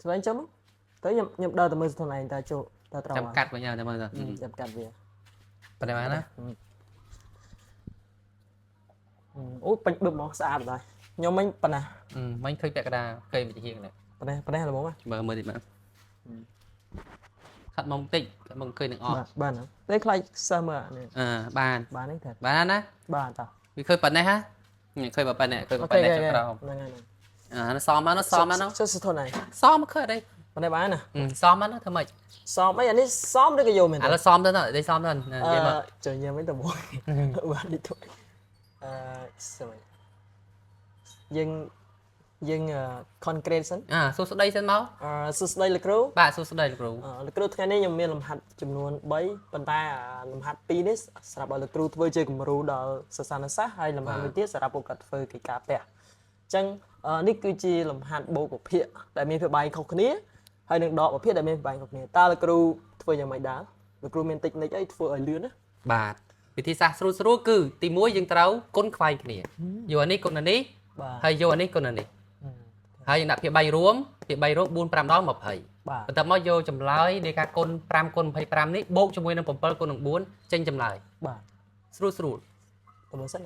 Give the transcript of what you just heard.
ស្វែងចាំទៅខ្ញុំដើរទៅមើលស្ថនឯងតើចូលតើត្រូវ ចាំកាត់វិញតែមើលទៅ ចាំកាត់វា ប៉ុណ្ណេះបានណា អូពេញបឹបមកស្អាតដែរខ្ញុំមិញប៉ុណ្ណា មិញឃើញពាក់កណ្ដាលគេវិជាងនេះ ប៉ុណ្ណេះល្មម មើលមើលតិចមើលខាត់មកបន្តិចមកឃើញនឹងអស់ បានតែខ្លាចសិស្សមើលនេះ បាន បានទេ បានណា បានតើ វាឃើញប៉ុណ្ណេះហ่าឃើញប៉ុណ្ណេះឃើញប៉ុណ្ណេះចុះក្រោម ហ្នឹងហើយ អាសមមកនោះសមមកនោះ ចុះស្ថនឯង សមមកឃើញអី ប៉ុណ្ណេះបានណា សមមកនោះធ្វើម៉េច សមអីអានេះសមឬក៏យកមែន ឥឡូវសមទៅនេះសមទៅនិយាយមក ចុះញ៉ាំវិញទៅមួយបាននេះទៅសមយើង concrete សិន សួស្ដីសិនមក សួស្ដីលោកគ្រូ បាទសួស្ដីលោកគ្រូ លោកគ្រូថ្ងៃនេះខ្ញុំមានលំហាត់ចំនួន3ប៉ុន្តែលំហាត់2នេះសម្រាប់ឲ្យលោកគ្រូធ្វើជាគំរូដល់សិស្សានុសិស្សហើយលំហាត់មួយទៀតសម្រាប់ពួកគាត់ធ្វើកិច្ចការផ្ទះអញ្ចឹងនេះគឺជាលំហាត់បូកពភាគដែលមានភាពបែងខុសគ្នាហើយនឹងដកពភាគដែលមានភាពបែងខុសគ្នាតើលោកគ្រូធ្វើយ៉ាងម៉េចដែរលោកគ្រូមានតិចនិចអីធ្វើឲ្យលឿនណា បាទវិធីសាស្ត្រស្រួលគឺទី1យើងត្រូវគុណខ្វែងគ្នាយកអានេះគុណអានេះហើយយកអានេះគុណអានេះហើយយើងដាក់ភាគ3រួមភាគ3រួម4 5ដល់20 បាទ បន្ទាប់មកយកចម្លើយនៃការគុណ5គុណ25នេះបូកជាមួយនឹង7គុណនឹង4ចេញចម្លើយ បាទ ស្រួល ទៅមើលសិន